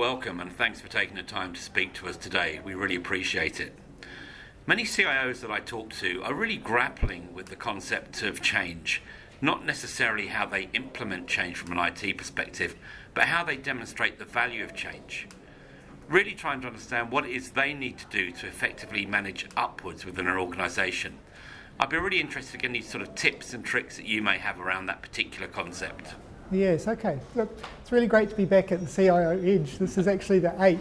welcome and thanks for taking the time to speak to us today. We really appreciate it. Many CIOs that I talk to are really grappling with the concept of change, not necessarily how they implement change from an IT perspective, but how they demonstrate the value of change. Really trying to understand what it is they need to do to effectively manage upwards within an organisation. I'd be really interested in any sort of tips and tricks that you may have around that particular concept. Yes, okay. Look, it's really great to be back at the CIO Edge. This is actually the 8th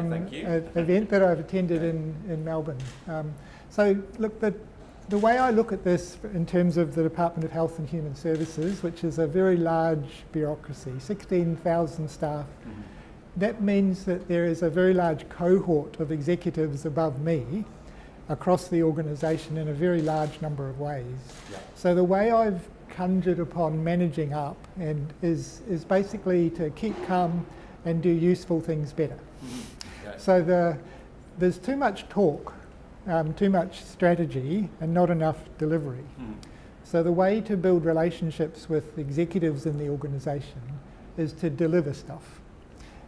Thank you. event that I've attended in Melbourne. So look, the way I look at this in terms of the Department of Health and Human Services, which is a very large bureaucracy, 16,000 staff, that means that there is a very large cohort of executives above me across the organisation in a very large number of ways. Yeah. So the way I've conjured upon managing up and is basically to keep calm and do useful things better. Okay. So there's too much talk, too much strategy and not enough delivery. So the way to build relationships with executives in the organisation is to deliver stuff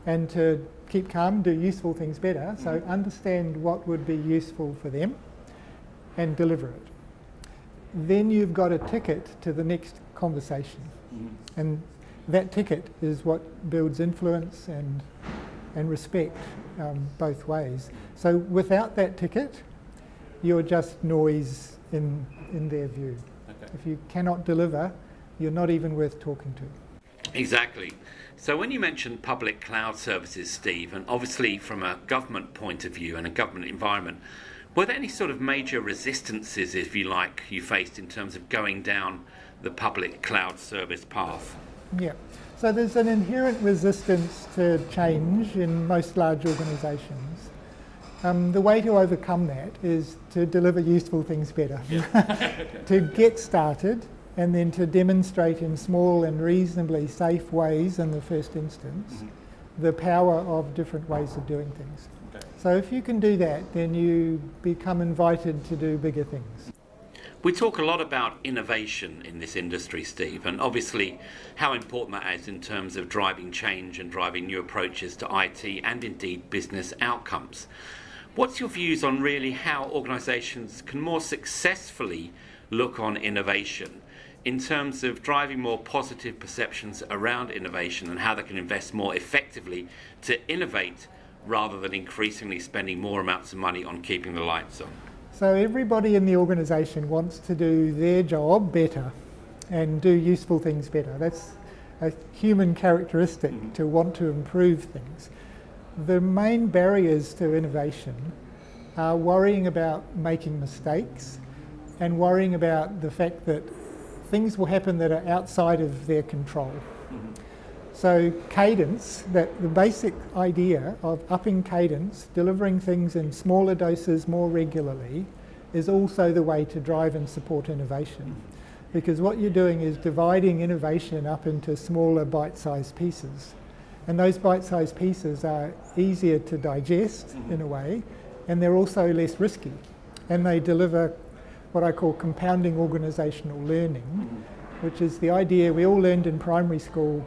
and to keep calm, do useful things better. So understand what would be useful for them and deliver it. Then you've got a ticket to the next conversation. And that ticket is what builds influence and respect both ways. So without that ticket, you're just noise in their view. Okay. If you cannot deliver, you're not even worth talking to. Exactly. So when you mentioned public cloud services, Steve, and obviously from a government point of view and a government environment, were there any sort of major resistances, if you like, you faced in terms of going down the public cloud service path? Yeah. So there's an inherent resistance to change in most large organisations. The way to overcome that is to deliver useful things better. Yeah. To get started and then to demonstrate in small and reasonably safe ways in the first instance the power of different ways of doing things. So if you can do that, then you become invited to do bigger things. We talk a lot about innovation in this industry, Steve, and obviously how important that is in terms of driving change and driving new approaches to IT and indeed business outcomes. What's your views on really how organisations can more successfully look on innovation in terms of driving more positive perceptions around innovation and how they can invest more effectively to innovate rather than increasingly spending more amounts of money on keeping the lights on? So everybody in the organisation wants to do their job better and do useful things better. That's a human characteristic to want to improve things. The main barriers to innovation are worrying about making mistakes and worrying about the fact that things will happen that are outside of their control. So cadence, the basic idea of upping cadence, delivering things in smaller doses more regularly, is also the way to drive and support innovation. Because what you're doing is dividing innovation up into smaller bite-sized pieces. And those bite-sized pieces are easier to digest in a way, and they're also less risky. And they deliver what I call compounding organisational learning, which is the idea we all learned in primary school.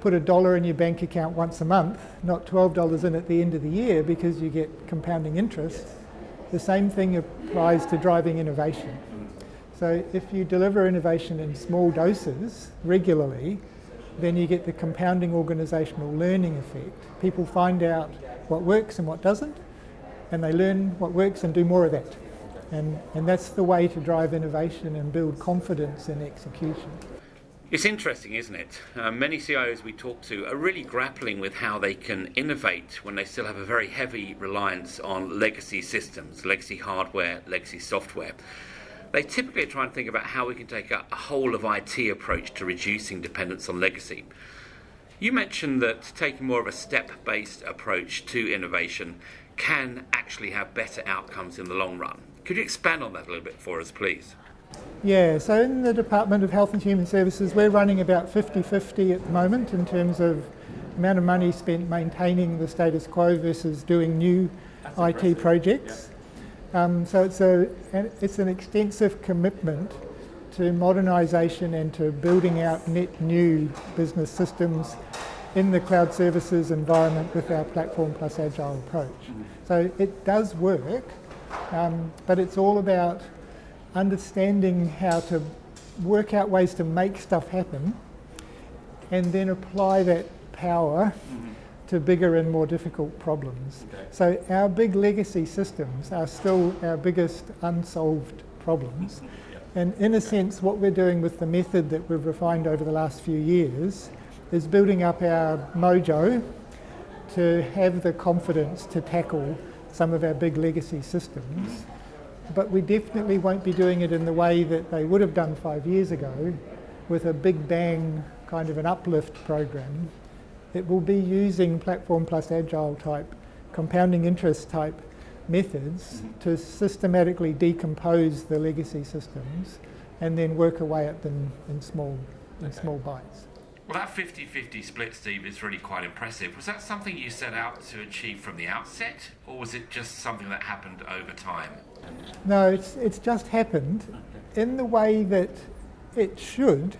Put $1 in your bank account once a month, not $12 in at the end of the year because you get compounding interest. The same thing applies to driving innovation. So if you deliver innovation in small doses regularly, then you get the compounding organisational learning effect. People find out what works and what doesn't, and they learn what works and do more of that. And that's the way to drive innovation and build confidence in execution. It's interesting, isn't it? Many CIOs we talk to are really grappling with how they can innovate when they still have a very heavy reliance on legacy systems, legacy hardware, legacy software. They typically try and think about how we can take a whole of IT approach to reducing dependence on legacy. You mentioned that taking more of a step-based approach to innovation can actually have better outcomes in the long run. Could you expand on that a little bit for us, please? Yeah, so in the Department of Health and Human Services, we're running about 50-50 at the moment in terms of amount of money spent maintaining the status quo versus doing new IT projects. Yeah. So it's an extensive commitment to modernisation and to building out net new business systems in the cloud services environment with our platform plus agile approach. So it does work, but it's all about understanding how to work out ways to make stuff happen and then apply that power to bigger and more difficult problems. Okay. So our big legacy systems are still our biggest unsolved problems. And in a sense, what we're doing with the method that we've refined over the last few years is building up our mojo to have the confidence to tackle some of our big legacy systems. But we definitely won't be doing it in the way that they would have done 5 years ago, with a big bang kind of an uplift program. It will be using platform plus agile type, compounding interest type methods to systematically decompose the legacy systems and then work away at them in small bites. Well, that 50-50 split, Steve, is really quite impressive. Was that something you set out to achieve from the outset, or was it just something that happened over time? No, it's just happened in the way that it should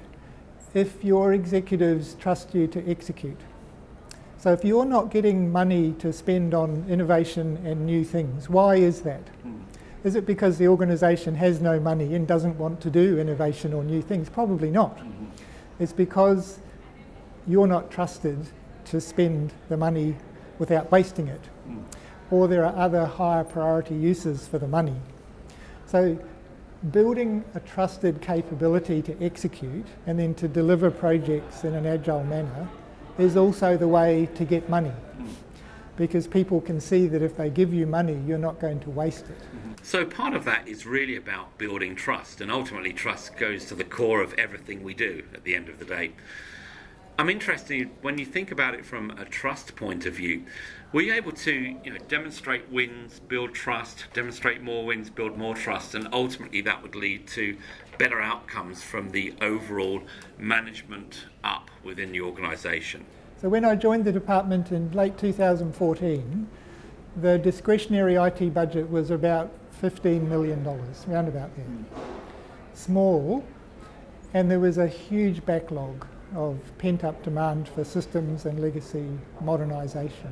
if your executives trust you to execute. So if you're not getting money to spend on innovation and new things, why is that? Is it because the organisation has no money and doesn't want to do innovation or new things? Probably not. It's because you're not trusted to spend the money without wasting it. Or there are other higher priority uses for the money. So building a trusted capability to execute and then to deliver projects in an agile manner is also the way to get money, because people can see that if they give you money, you're not going to waste it. So part of that is really about building trust, and ultimately trust goes to the core of everything we do at the end of the day. I'm interested, when you think about it from a trust point of view, were you able to demonstrate wins, build trust, demonstrate more wins, build more trust, and ultimately that would lead to better outcomes from the overall management up within the organisation? So when I joined the department in late 2014, the discretionary IT budget was about $15 million, round about there. Small, and there was a huge backlog of pent-up demand for systems and legacy modernisation.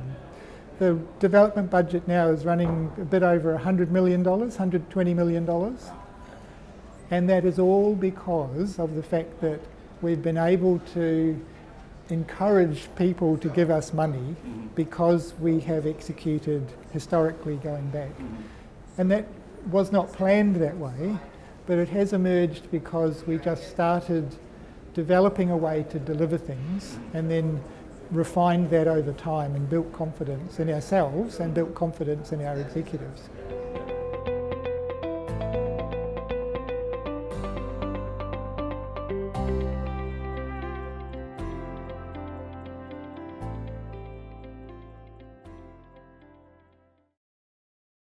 The development budget now is running a bit over $100 million, $120 million. And that is all because of the fact that we've been able to encourage people to give us money because we have executed historically going back. And that was not planned that way, but it has emerged because we just started developing a way to deliver things and then refined that over time and built confidence in ourselves and built confidence in our executives.